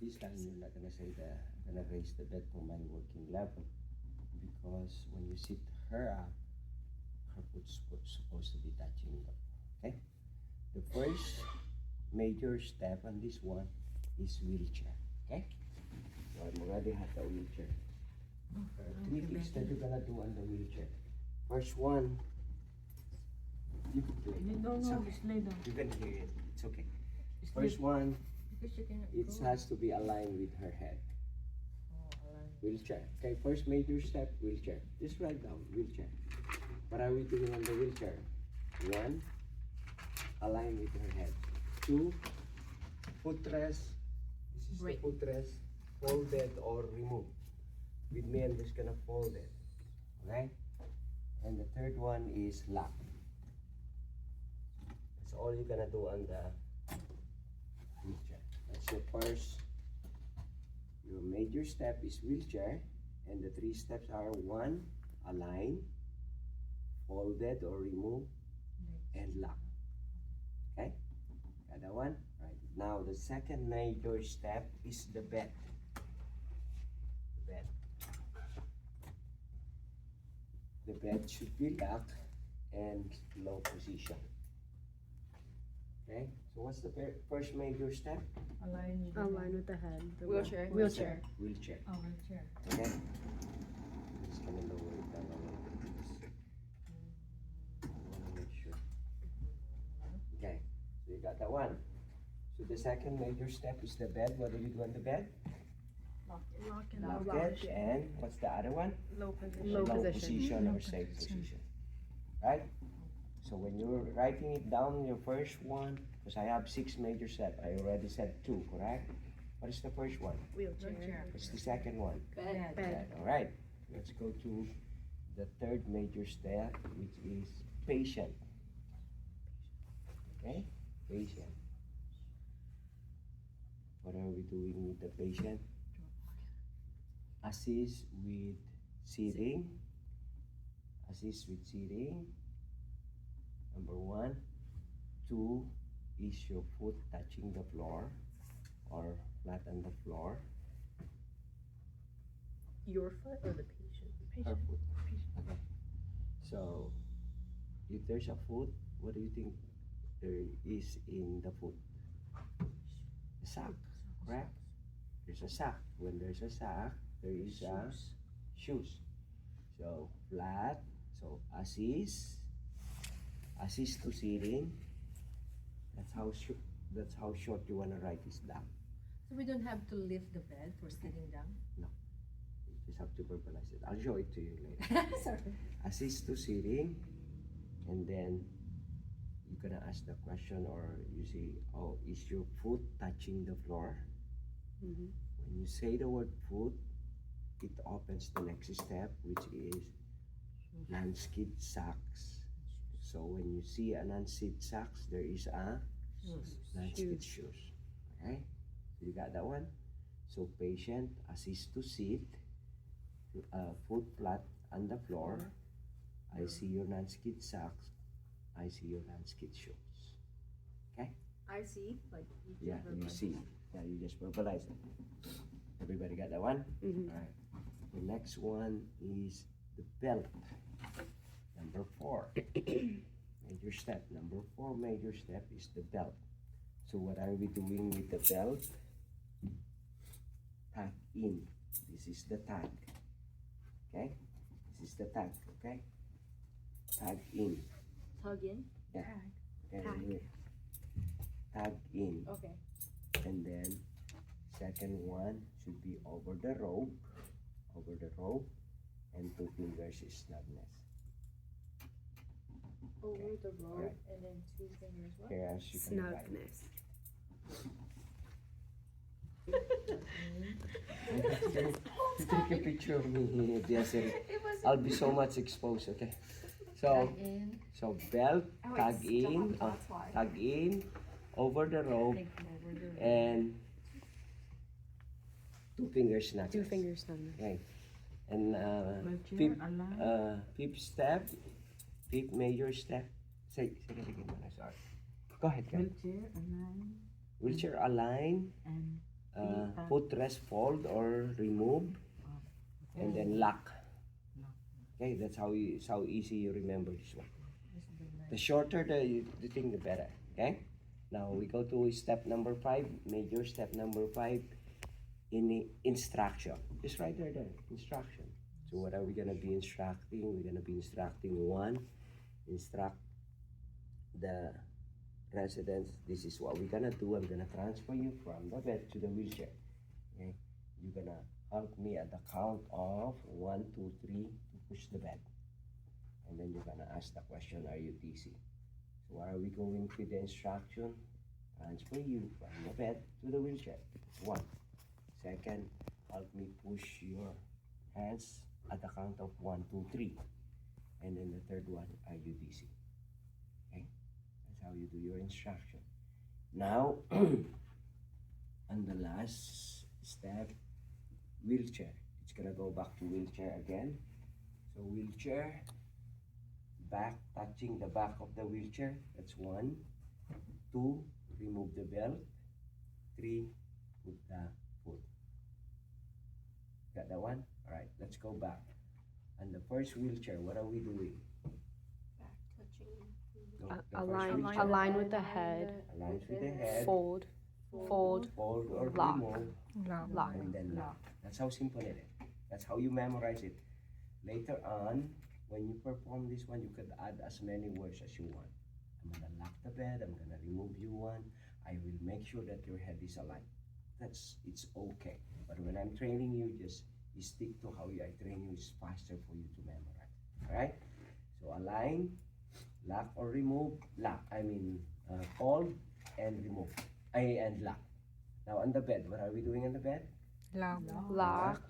this time you're not gonna say gonna raise the bed to my working level, because when you sit her up, her foot's supposed to be touching the floor. Okay. The first major step on this one is wheelchair. Okay. So I'm already have the wheelchair. Three things that you're gonna do on the wheelchair. First one, you can play. It's okay. You can hear it. It's okay. First one, it has to be aligned with her head. Wheelchair. Okay, first major step, wheelchair. Just write down, wheelchair. What are we doing on the wheelchair? One, align with her head. Two, footrest. This is the footrest. Folded or removed. With me, I'm just gonna fold it. Okay? And the third one is lock. That's all you're gonna do on the wheelchair. That's your first. Your major step is wheelchair, and the three steps are: one, align, folded or remove, and lock. Okay? Got that one? Right. Now the second major step is the bed. The bed. The bed should be locked and low position. Okay, so what's the first major step? Align with the head. Wheelchair. Wheelchair. Oh, wheelchair. Okay. I'm just gonna lower it down a little bit. I wanna make sure. Okay, so you got that one. So the second major step is the bed. What do you do on the bed? Lock Lock it. And what's the other one? Low position. Low position or safe position. Right? So when you're writing it down, your first one, because I have 6 major steps, I already said 2, correct? What is the first one? Wheelchair. What's the second one? Bed. All right. Let's go to the third major step, which is patient. Okay? Patient. What are we doing with the patient? Assist with sitting. Assist with sitting. Number 1. 2 is your foot touching the floor or flat on the floor. Your foot or the patient? Her foot. Okay. So, if there's a foot, what do you think there is in the foot? A sack, correct? There's a sack. When there's a sack, there is a shoes. So, flat. So, assist to sitting. That's how short you wanna write this down. So we don't have to lift the bed for sitting down? No. You just have to verbalize it. I'll show it to you later. Sorry. Assist to sitting, and then you're gonna ask the question, or you say, oh, is your foot touching the floor? Mm-hmm. When you say the word foot, it opens the next step, which is non-skid socks. So when you see a non-skid socks, there is a non-skid shoes. Okay? So you got that one? So patient, assist to sit, foot flat on the floor. I see your non-skid socks. I see your non-skid shoes. Okay? I see. Like Yeah, you see. Yeah, you just verbalize it. Everybody got that one? Mm-hmm. All right. The next one is the belt. Number 4. Major step. Number 4 major step is the belt. So what are we doing with the belt? Tag in. This is the tag. Okay? This is the tag. Okay? Tag in. tug in. Yeah. Tag. Okay, tag in. Okay. And then second one should be over the rope, and 2 fingers is snugness. Over Okay. the rope, Alright. and then 2 fingers. What? Here, as you can write. Snugness. You take a picture of me, Desiree. I'll be so much exposed. Okay. So, Tag in. so belt, Oh, tag it's in, double, that's why. tag in, over the rope, Like over the rope. and 2 fingers snugness. 2 fingers snugness. Okay. And Wheelchair, align. fifth step, fifth major step. Say it again, Mona, sorry. Go ahead, guys. Wheelchair, align, Wheelchair align, and footrest fold or remove, and then lock. Okay, that's how easy you remember this one. The shorter the thing, the better. Okay. Now we go to step number 5, major step number 5 in the instruction. Just right there, instruction. So what are we gonna be instructing? We're gonna be instructing 1, instruct the residents. This is what we're gonna do. I'm gonna transfer you from the bed to the wheelchair. Okay, you're gonna help me at the count of 1, 2, 3 to push the bed, and then you're gonna ask the question, are you dizzy? So what are we going with the instruction? Transfer you from the bed to the wheelchair. 1. Second, help me push your hands at the count of 1, 2, 3. And then the third one, are you dizzy? Okay, that's how you do your instruction. Now, on the last step, wheelchair. It's gonna go back to wheelchair again. So wheelchair, back touching the back of the wheelchair. That's 1. 2, remove the belt. 3, put the foot. Got that one? All right, let's go back. On the first wheelchair, what are we doing? Back touching. No, the first Align, wheelchair. align with the head. Align with the head. Fold. Fold. Fold or Lock. remove. Lock. And then lock. That's how simple it is. That's how you memorize it. Later on, when you perform this one, you could add as many words as you want. I'm gonna lock the bed. I'm gonna remove you one. I will make sure that your head is aligned. It's okay. But when I'm training you, just stick to how I train you. It's faster for you to memorize. All right. So align, lock or remove. Lock. Fold and remove. And lock. Now on the bed, what are we doing on the bed? Lock.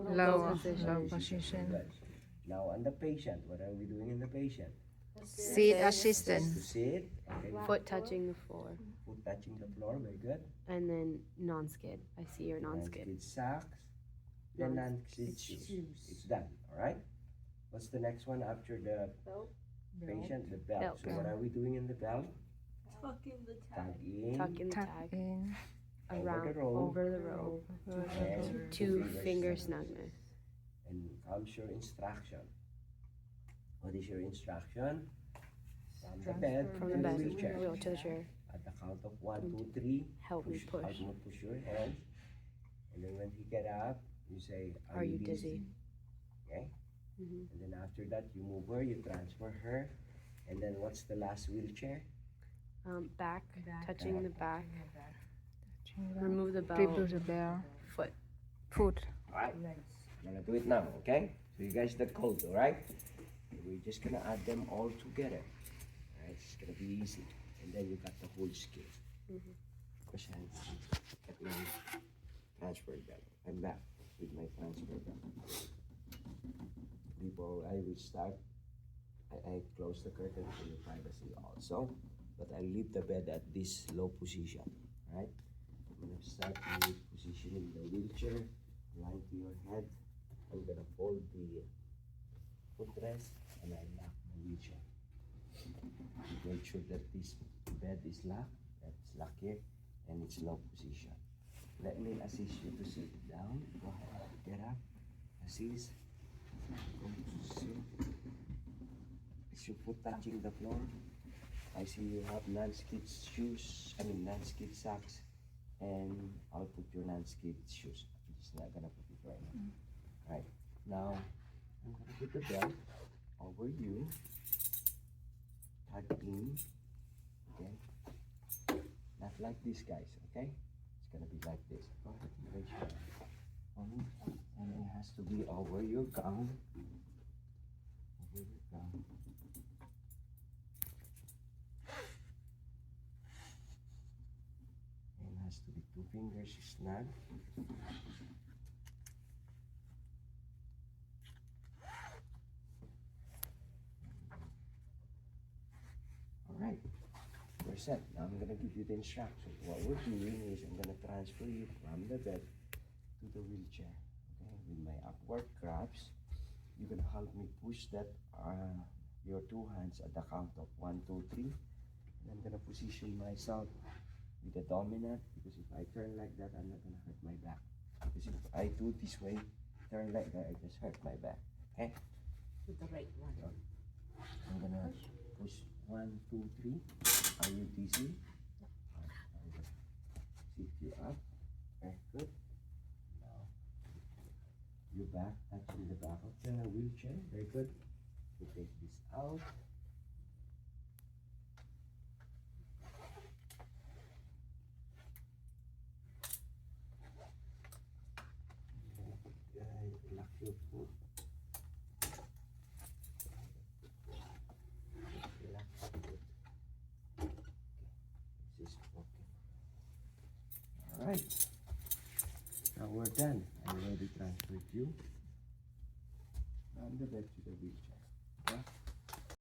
Low position. position. Good. Now on the patient, what are we doing in the patient? Seat assistant. To sit. Okay. Foot touching the floor. Foot touching the floor. Very good. And then non-skid. I see your non-skid. Non-skid socks. Then non-skid shoes. It's done. All right. What's the next one after the Belt. patient? The belt. Belt. So what are we doing in the belt? Tuck in the Tag tag. in. Tuck in the Tuck tag. in. Around. the robe. Over the robe. And Two finger snug. snugness. And comes your instruction. What is your instruction? From the bed From to the bed. wheelchair. Wheel to the chair. At the count of 1, 2, 3. Help me push. Help me push your hands. And then when he get up, you say, Are you dizzy? Okay. Mhm. And then after that, you move her, you transfer her. And then what's the last wheelchair? Back. Touching the back. Remove Remove the belt. the bell. Foot. Foot. Alright. I'm gonna do it now, okay? So you guys the code, alright? We're just gonna add them all together. Alright, it's gonna be easy. And then you got the whole skill. Push hands. Get my transfer belt. I'm back with my transfer belt. Before I will start, I close the curtain for your privacy also. But I leave the bed at this low position. Alright? I'm gonna start with positioning the wheelchair, line to your head. I'm gonna fold the footrest and I lock the wheelchair. Make sure that this bed is locked. That's locked here and it's low position. Let me assist you to sit down. Go ahead, get up, assist. Go to sit. Is your foot touching the floor? I see you have non-skid shoes, non-skid socks, and I'll put your non-skid shoes. I'm just not gonna put it right now. Right, now I'm gonna put the belt over you, tag in, okay? Not like this, guys, okay? It's gonna be like this. Go ahead and raise your arm. And it has to be over your gown. Over your gown. Has to be 2 fingers snug. Alright, we're set. Now I'm gonna give you the instructions. What we're doing is I'm gonna transfer you from the bed to the wheelchair. Okay, with my upward grabs, you're gonna help me push that your 2 hands at the count of 1, 2, 3. And I'm gonna position myself with the dominant, because if I turn like that, I'm not gonna hurt my back. Because if I do this way, turn like that, I just hurt my back. Okay? With the right one. I'm gonna push 1, 2, 3. Are you dizzy? I'm gonna sit you up. Very good. Now, your back touching the back of the wheelchair. Very good. You take this out. Lock your foot. Relax your foot. Okay. This is working. Alright. Now we're done. I'm ready to transfer you from the bed to the wheelchair. Okay?